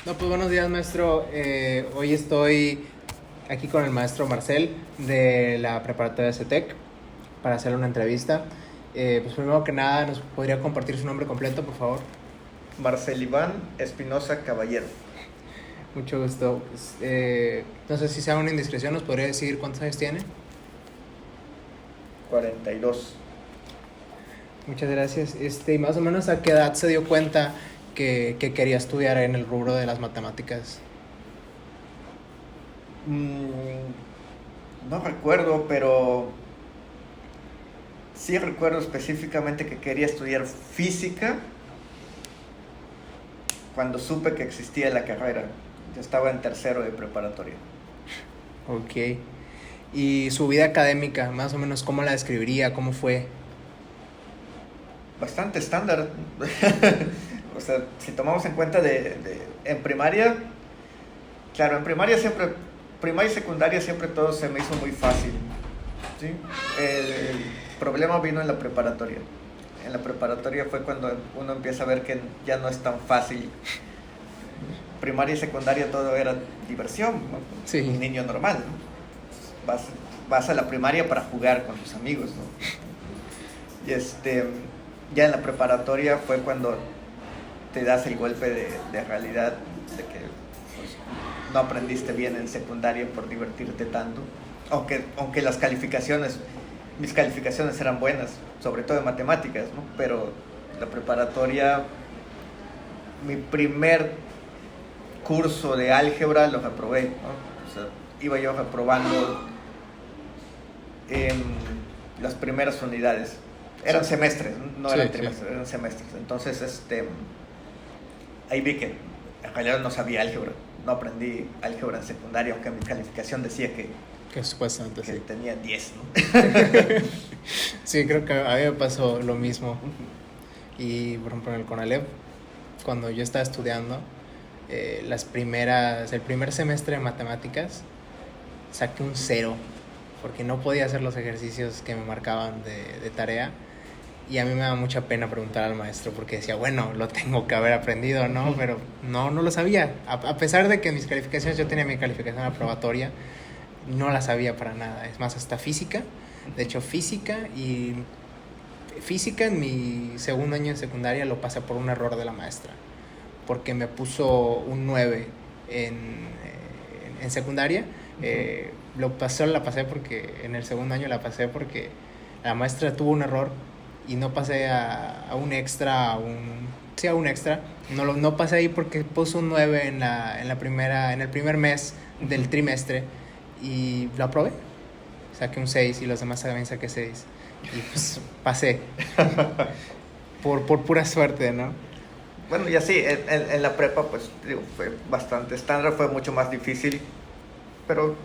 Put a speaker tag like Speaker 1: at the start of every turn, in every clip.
Speaker 1: No, pues buenos días, maestro. Hoy estoy aquí con el maestro Marcel de la preparatoria de CETEC para hacerle una entrevista. Pues primero que nada, ¿nos podría compartir su nombre completo, por favor?
Speaker 2: Marcel Iván Espinosa Caballero.
Speaker 1: Mucho gusto. Pues, no sé si sea una indiscreción, ¿nos podría decir cuántos años tiene?
Speaker 2: 42.
Speaker 1: Muchas gracias. Y más o menos a qué edad se dio cuenta que quería estudiar en el rubro de las matemáticas.
Speaker 2: No recuerdo, pero sí recuerdo específicamente que quería estudiar física cuando supe que existía la carrera. Yo estaba en tercero de preparatoria.
Speaker 1: Ok. ¿Y su vida académica, más o menos, cómo la describiría? ¿Cómo fue?
Speaker 2: Bastante estándar. O sea, si tomamos en cuenta en primaria, claro, en primaria y secundaria siempre todo se me hizo muy fácil, ¿sí? El problema vino en la preparatoria. En la preparatoria fue cuando uno empieza a ver que ya no es tan fácil. Primaria y secundaria todo era diversión, ¿no?
Speaker 1: Sí.
Speaker 2: Un niño normal, ¿no? Vas a la primaria para jugar con tus amigos, ¿no? Y ya en la preparatoria fue cuando te das el golpe de realidad de que pues, no aprendiste bien en secundaria por divertirte tanto, aunque mis calificaciones eran buenas, sobre todo en matemáticas, ¿no? Pero la preparatoria, mi primer curso de álgebra lo reprobé, ¿no? O sea, iba yo reprobando en las primeras unidades. Eran semestres, no eran trimestres, eran semestres. Entonces, ahí vi que en realidad no sabía álgebra. No aprendí álgebra en secundaria, aunque mi calificación decía que
Speaker 1: supuestamente
Speaker 2: sí. Tenía 10, ¿no?
Speaker 1: Sí, creo que a mí me pasó lo mismo. Y, por ejemplo, en el CONALEP, cuando yo estaba estudiando, el primer semestre de matemáticas, saqué un 0, porque no podía hacer los ejercicios que me marcaban de tarea. Y a mí me da mucha pena preguntar al maestro porque decía, bueno, lo tengo que haber aprendido, ¿no? Pero no lo sabía. A pesar de que mis calificaciones, yo tenía mi calificación aprobatoria, no la sabía para nada. Es más, hasta física. De hecho, física en mi segundo año de secundaria lo pasé por un error de la maestra. Porque me puso un 9 en secundaria. La pasé porque en el segundo año la pasé porque la maestra tuvo un error y no pasé a un extra, a un extra. No pasé ahí porque puso un 9 en el primer mes del trimestre y lo aprobé. Saqué un 6 y los demás también saqué 6. Y pues pasé. por pura suerte, ¿no?
Speaker 2: Bueno, y así, en la prepa, pues, digo, fue bastante estándar, fue mucho más difícil. Pero,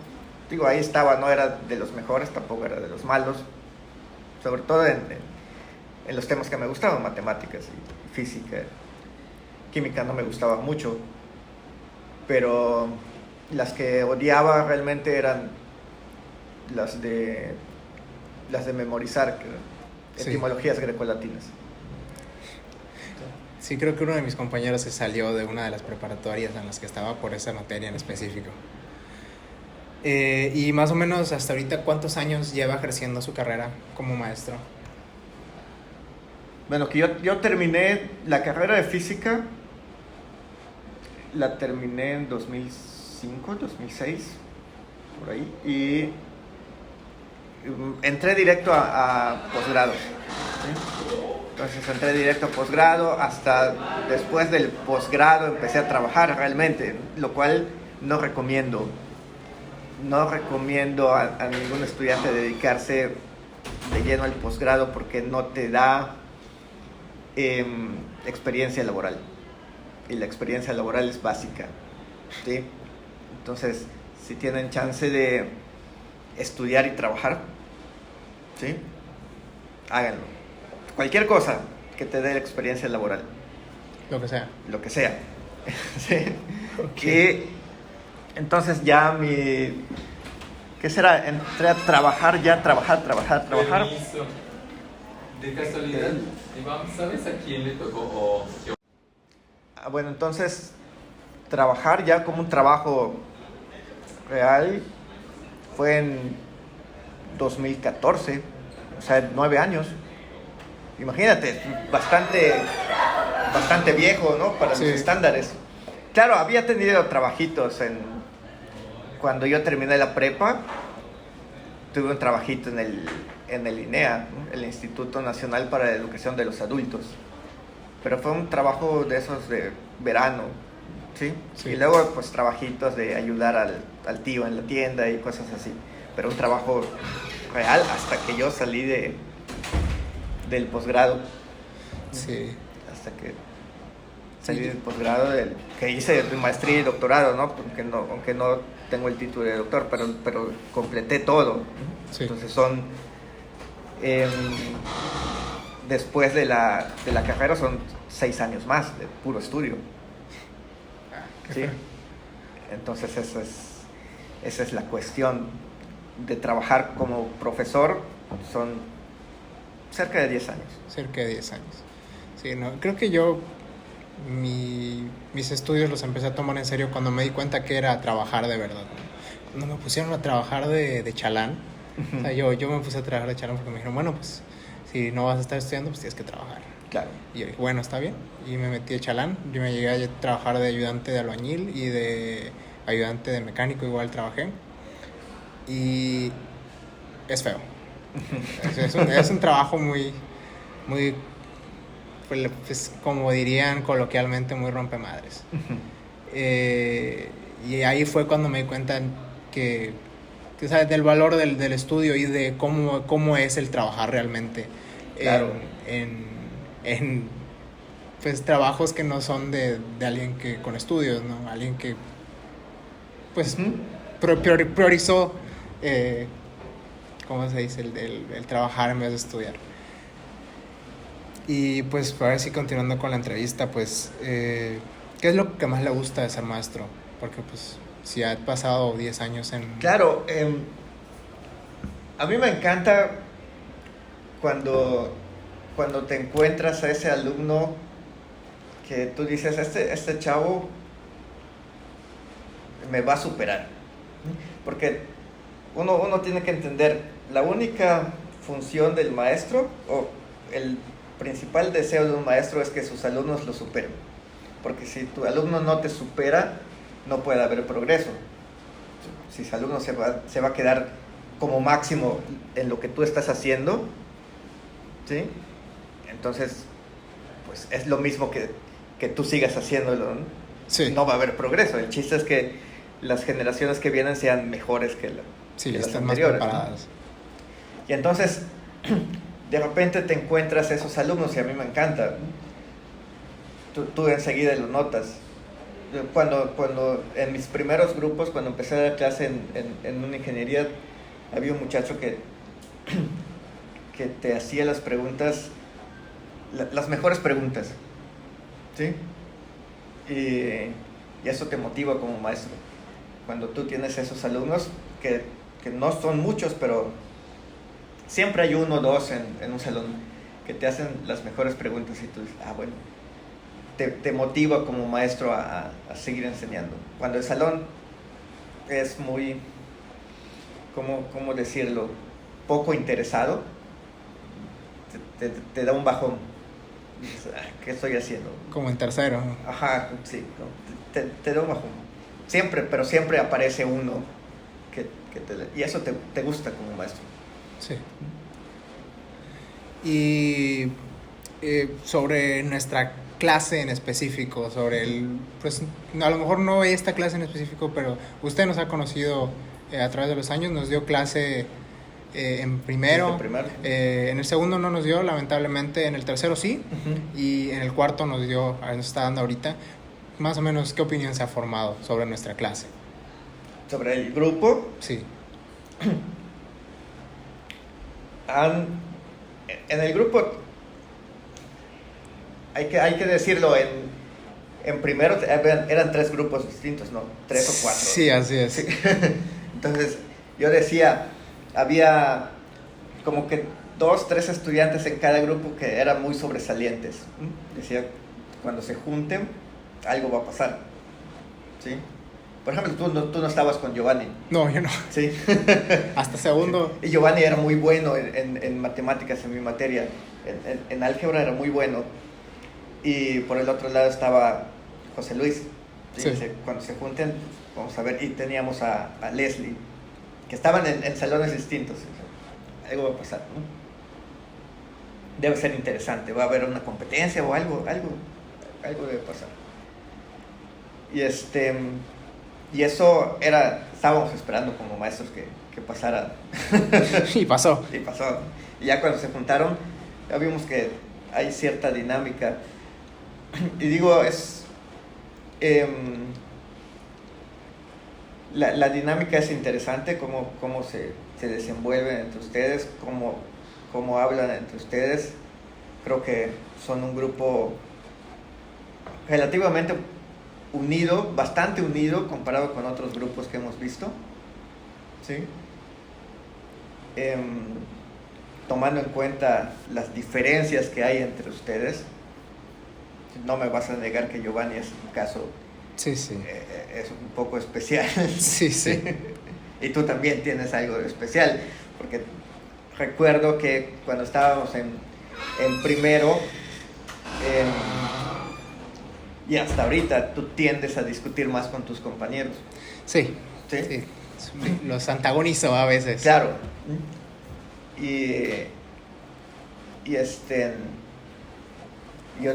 Speaker 2: digo, ahí estaba, no era de los mejores, tampoco era de los malos. Sobre todo en los temas que me gustaban, matemáticas y física. Química no me gustaba mucho, pero las que odiaba realmente eran las de memorizar, etimologías grecolatinas.
Speaker 1: Sí, creo que uno de mis compañeros se salió de una de las preparatorias en las que estaba por esa materia en específico. Y más o menos hasta ahorita, ¿cuántos años lleva ejerciendo su carrera como maestro?
Speaker 2: Bueno, que yo terminé la carrera de física, la terminé en 2005, 2006, por ahí, y entré directo a posgrado, ¿sí? Entonces entré directo a posgrado, hasta después del posgrado empecé a trabajar realmente, lo cual no recomiendo. No recomiendo a ningún estudiante dedicarse de lleno al posgrado porque no te da experiencia laboral. Y la experiencia laboral es básica, ¿sí? Entonces, si tienen chance de estudiar y trabajar, ¿sí? Háganlo. Cualquier cosa que te dé la experiencia laboral.
Speaker 1: Lo que sea.
Speaker 2: Lo que sea. ¿Sí?
Speaker 1: Okay.
Speaker 2: Y entonces ya ¿qué será? Entré a trabajar.
Speaker 3: Permiso. De casualidad, Iván, ¿sabes a quién le tocó?
Speaker 2: Bueno, entonces trabajar ya como un trabajo real fue en 2014, o sea, 9 años. Imagínate, bastante viejo, ¿no? Para
Speaker 1: Sí.
Speaker 2: los estándares. Claro, había tenido trabajitos cuando yo terminé la prepa, tuve un trabajito en el INEA, ¿no? El Instituto Nacional para la Educación de los Adultos. Pero fue un trabajo de esos de verano, ¿sí?
Speaker 1: Sí.
Speaker 2: Y luego, pues, trabajitos de ayudar al tío en la tienda y cosas así. Pero un trabajo real hasta que yo salí del posgrado.
Speaker 1: Sí.
Speaker 2: Hasta que salí del posgrado, que hice maestría y doctorado, ¿no? Aunque no tengo el título de doctor, pero completé todo.
Speaker 1: Sí.
Speaker 2: Entonces después de la carrera son 6 años más de puro estudio.
Speaker 1: Qué
Speaker 2: ¿Sí?
Speaker 1: feo.
Speaker 2: Entonces esa es la cuestión de trabajar como profesor, son cerca de 10 años.
Speaker 1: Cerca de 10 años. Sí, no, creo que yo mis estudios los empecé a tomar en serio cuando me di cuenta que era trabajar de verdad, ¿no? Cuando me pusieron a trabajar de chalán, o sea, yo me puse a trabajar de chalán porque me dijeron, bueno, pues si no vas a estar estudiando, pues tienes que trabajar.
Speaker 2: Claro.
Speaker 1: Y yo dije, bueno, está bien. Y me metí de chalán. Yo me llegué a trabajar de ayudante de albañil y de ayudante de mecánico, igual trabajé. Y es feo. Es un trabajo muy, pues, como dirían coloquialmente, muy rompemadres. Y ahí fue cuando me di cuenta que o sea, del valor del estudio y de cómo es el trabajar realmente.
Speaker 2: Claro.
Speaker 1: En pues trabajos que no son de alguien que con estudios, ¿no? Alguien que pues priorizó ¿cómo se dice? El trabajar en vez de estudiar. Y pues para ver si continuando con la entrevista, pues ¿qué es lo que más le gusta de ser maestro? Porque pues si ha pasado 10 años en...
Speaker 2: Claro, a mí me encanta cuando te encuentras a ese alumno que tú dices, este chavo me va a superar. Porque uno tiene que entender, la única función del maestro, o el principal deseo de un maestro, es que sus alumnos lo superen. Porque si tu alumno no te supera, no puede haber progreso. Si su alumno se va a quedar como máximo en lo que tú estás haciendo, ¿sí? Entonces, pues es lo mismo que tú sigas haciéndolo, ¿no?
Speaker 1: Sí.
Speaker 2: No va a haber progreso. El chiste es que las generaciones que vienen sean mejores que
Speaker 1: Sí,
Speaker 2: que las
Speaker 1: están más
Speaker 2: anteriores,
Speaker 1: preparadas.
Speaker 2: ¿no? Y entonces, de repente te encuentras esos alumnos y a mí me encanta. Tú enseguida lo notas. Cuando en mis primeros grupos, cuando empecé a dar clase en una ingeniería, había un muchacho que te hacía las preguntas, las mejores preguntas, ¿sí? Y eso te motiva como maestro. Cuando tú tienes esos alumnos, que no son muchos, pero siempre hay 1 o 2 en un salón que te hacen las mejores preguntas y tú dices, bueno, te motiva como maestro a seguir enseñando. Cuando el salón es muy, ¿cómo decirlo?, poco interesado, te da un bajón. Dices, ¿qué estoy haciendo?
Speaker 1: Como en tercero.
Speaker 2: Ajá, sí, te da un bajón. Siempre, pero siempre aparece uno y eso te gusta como maestro.
Speaker 1: Sí. Y sobre nuestra clase en específico, pues a lo mejor no esta clase en específico, pero usted nos ha conocido a través de los años, nos dio clase en primero, en el segundo no nos dio, lamentablemente, en el tercero sí, y en el cuarto nos está dando ahorita. Más o menos, ¿qué opinión se ha formado sobre nuestra clase?
Speaker 2: ¿Sobre el grupo?
Speaker 1: Sí.
Speaker 2: En el grupo, hay que decirlo, en primero eran 3 grupos distintos, ¿no? 3 o 4.
Speaker 1: Sí, así es.
Speaker 2: Sí. Entonces, yo decía, había como que 2, 3 estudiantes en cada grupo que eran muy sobresalientes. Decía, cuando se junten, algo va a pasar. ¿sí? Por ejemplo, tú no estabas con Giovanni.
Speaker 1: No, yo no.
Speaker 2: Sí.
Speaker 1: Hasta segundo.
Speaker 2: Y Giovanni era muy bueno en matemáticas, en mi materia. En álgebra era muy bueno. Y por el otro lado estaba José Luis. ¿Sí?
Speaker 1: Sí.
Speaker 2: Cuando se junten, vamos a ver. Y teníamos a Leslie, que estaban en salones distintos. Algo va a pasar, ¿no? Debe ser interesante. Va a haber una competencia o algo debe pasar. Y eso era, estábamos esperando como maestros que pasara.
Speaker 1: Y pasó.
Speaker 2: Y pasó. Y ya cuando se juntaron, ya vimos que hay cierta dinámica. Y digo, la dinámica es interesante, cómo se desenvuelven entre ustedes, cómo hablan entre ustedes. Creo que son un grupo relativamente unido, bastante unido comparado con otros grupos que hemos visto, ¿sí? Tomando en cuenta las diferencias que hay entre ustedes, no me vas a negar que Giovanni es un caso,
Speaker 1: Sí, sí.
Speaker 2: es un poco especial.
Speaker 1: Sí, sí.
Speaker 2: Y tú también tienes algo de especial, porque recuerdo que cuando estábamos en primero, y hasta ahorita tú tiendes a discutir más con tus compañeros.
Speaker 1: Sí.
Speaker 2: ¿Sí?
Speaker 1: Sí. Los antagonizo a veces.
Speaker 2: Claro. Yo,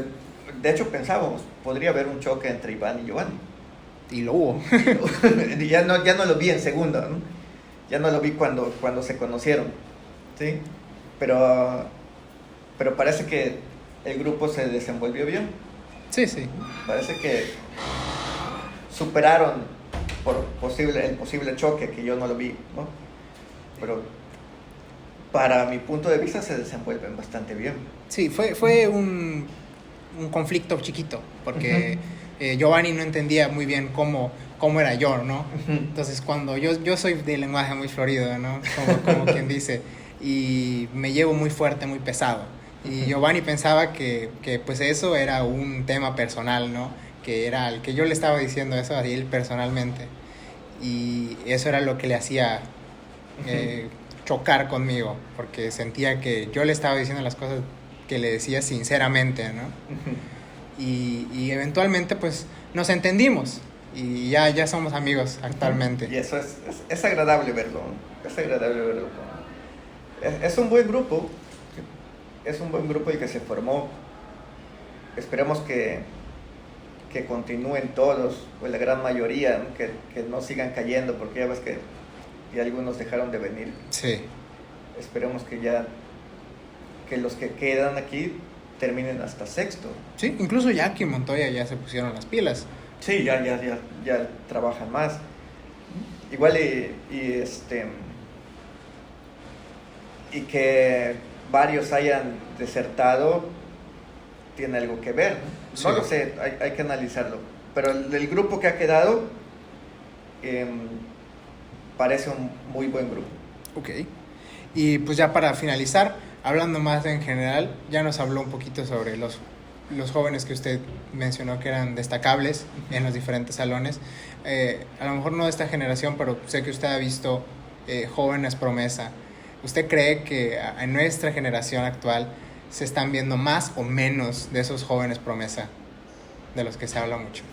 Speaker 2: de hecho pensábamos, podría haber un choque entre Iván y Giovanni.
Speaker 1: Y lo hubo.
Speaker 2: ya no lo vi en segunda, ¿no? Ya no lo vi cuando se conocieron, ¿sí? Pero parece que el grupo se desenvolvió bien.
Speaker 1: Sí, sí.
Speaker 2: Parece que superaron el posible choque, que yo no lo vi, ¿no? Pero para mi punto de vista se desenvuelven bastante bien.
Speaker 1: Sí, fue un conflicto chiquito, porque Giovanni no entendía muy bien cómo era yo, ¿no? Entonces cuando yo soy de lenguaje muy florido, ¿no? Como quien dice, y me llevo muy fuerte, muy pesado. Y Giovanni pensaba que pues eso era un tema personal, ¿no? Que era el que yo le estaba diciendo eso a él personalmente. Y eso era lo que le hacía chocar conmigo, porque sentía que yo le estaba diciendo las cosas que le decía sinceramente, ¿no? Y eventualmente pues nos entendimos y ya somos amigos actualmente.
Speaker 2: Y eso es agradable verlo, es agradable verlo. Es un buen grupo, el que se formó. Esperemos que continúen todos, o la gran mayoría, ¿no? Que no sigan cayendo, porque ya ves que algunos dejaron de venir.
Speaker 1: Sí.
Speaker 2: Esperemos que los que quedan aquí terminen hasta sexto.
Speaker 1: Sí, incluso Jackie y Montoya ya se pusieron las pilas.
Speaker 2: Sí, ya trabajan más. Igual y que varios hayan desertado tiene algo que ver, ¿no?
Speaker 1: Sí.
Speaker 2: No lo sé, hay que analizarlo. Pero el grupo que ha quedado parece un muy buen grupo.
Speaker 1: Ok. Y pues ya para finalizar, hablando más en general, ya nos habló un poquito sobre los jóvenes que usted mencionó que eran destacables en los diferentes salones. A lo mejor no de esta generación, pero sé que usted ha visto jóvenes promesa. ¿Usted cree que en nuestra generación actual se están viendo más o menos de esos jóvenes promesa de los que se habla mucho?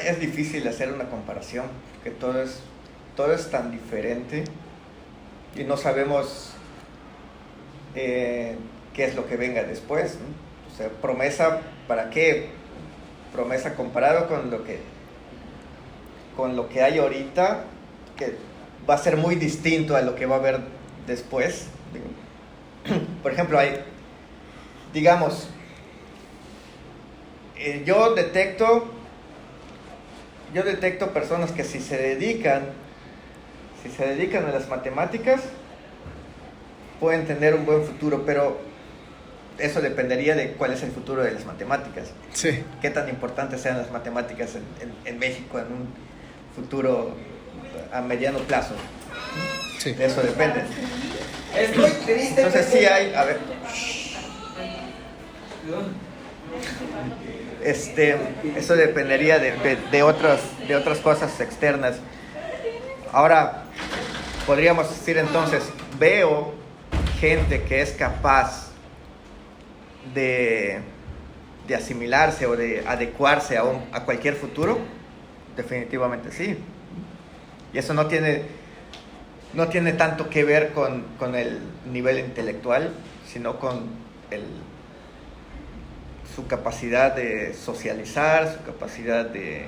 Speaker 2: Es difícil hacer una comparación, porque todo es tan diferente y no sabemos qué es lo que venga después, ¿no? O sea, promesa, ¿para qué? Promesa comparado con lo que hay ahorita, que va a ser muy distinto a lo que va a haber después. Por ejemplo, digamos, yo detecto personas que si se dedican a las matemáticas pueden tener un buen futuro, pero eso dependería de cuál es el futuro de las matemáticas.
Speaker 1: Sí.
Speaker 2: Qué tan importantes sean las matemáticas en México en un futuro a mediano plazo.
Speaker 1: Sí.
Speaker 2: De eso depende.
Speaker 3: Estoy triste.
Speaker 2: Entonces sí hay, a ver, Eso dependería de otras cosas externas. Ahora, podríamos decir entonces, veo gente que es capaz de asimilarse o de adecuarse a cualquier futuro. Definitivamente sí. Y eso no tiene tanto que ver con el nivel intelectual, sino con su capacidad de socializar, su capacidad de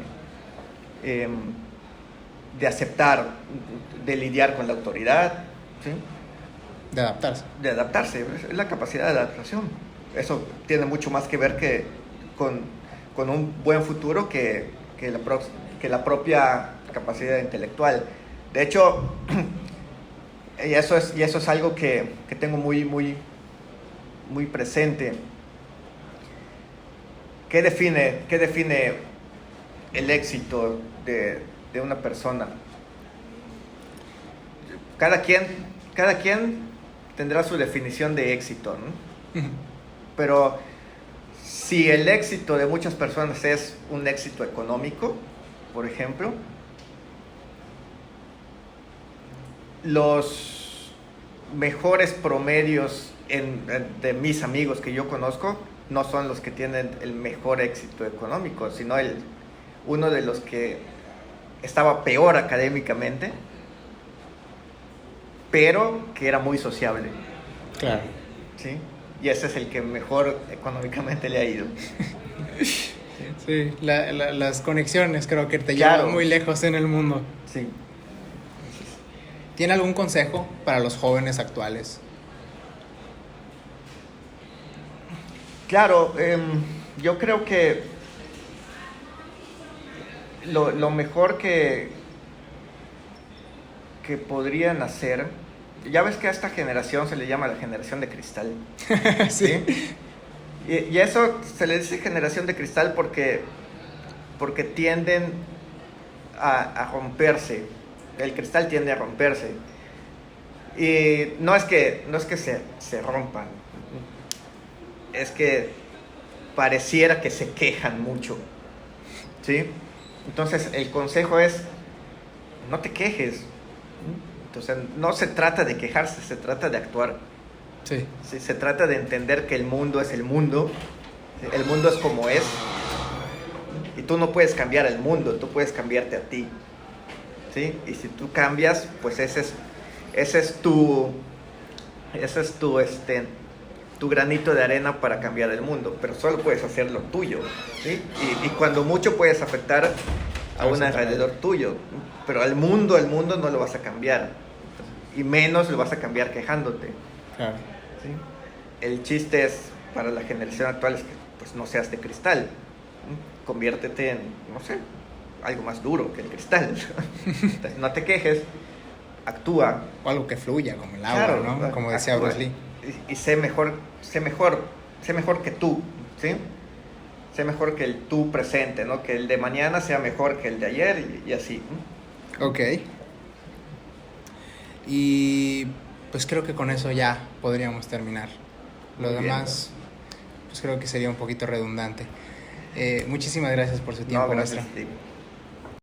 Speaker 2: aceptar, de lidiar con la autoridad, ¿sí?
Speaker 1: De adaptarse.
Speaker 2: De adaptarse, es la capacidad de adaptación. Eso tiene mucho más que ver con un buen futuro que la propia capacidad intelectual. De hecho, y eso es algo que tengo muy, muy, muy presente. ¿Qué define el éxito de una persona? Cada quien tendrá su definición de éxito, ¿no? Pero si el éxito de muchas personas es un éxito económico, por ejemplo, los mejores promedios de mis amigos que yo conozco no son los que tienen el mejor éxito económico, sino uno de los que estaba peor académicamente, pero que era muy sociable.
Speaker 1: Claro.
Speaker 2: ¿Sí? Y ese es el que mejor económicamente le ha ido.
Speaker 1: Sí, las conexiones creo que te
Speaker 2: Claro.
Speaker 1: llevan muy lejos en el mundo.
Speaker 2: Sí.
Speaker 1: ¿Tiene algún consejo para los jóvenes actuales?
Speaker 2: Claro, yo creo que lo mejor que podrían hacer, ya ves que a esta generación se le llama la generación de cristal.
Speaker 1: Sí.
Speaker 2: Y eso se le dice generación de cristal porque tienden a romperse. El cristal tiende a romperse. Y no es que se rompan, es que pareciera que se quejan mucho, ¿sí? Entonces el consejo es, no te quejes. Entonces no se trata de quejarse, se trata de actuar.
Speaker 1: Sí.
Speaker 2: ¿Sí? Se trata de entender que el mundo es el mundo, ¿sí? El mundo es como es, y tú no puedes cambiar el mundo, tú puedes cambiarte a ti, ¿sí? Y si tú cambias, pues ese es tu granito de arena para cambiar el mundo, pero solo puedes hacer lo tuyo, ¿sí? Y cuando mucho puedes afectar a un alrededor tuyo, pero al mundo no lo vas a cambiar, y menos lo vas a cambiar quejándote.
Speaker 1: Claro.
Speaker 2: ¿Sí? El chiste es, para la generación actual, es que pues no seas de cristal, ¿sí? Conviértete en, no sé, algo más duro que el cristal. No te quejes, actúa.
Speaker 1: O algo que fluya, como el agua,
Speaker 2: Claro,
Speaker 1: ¿no? Como decía
Speaker 2: actúa.
Speaker 1: Bruce Lee.
Speaker 2: Y sé mejor que tú, ¿sí? Sé mejor que el tú presente, ¿no? Que el de mañana sea mejor que el de ayer y así.
Speaker 1: Ok. Y pues creo que con eso ya podríamos terminar. Lo
Speaker 2: Muy bien.
Speaker 1: demás, pues creo que sería un poquito redundante. Muchísimas gracias por su tiempo,
Speaker 2: No, gracias,
Speaker 1: maestro.
Speaker 2: Steve.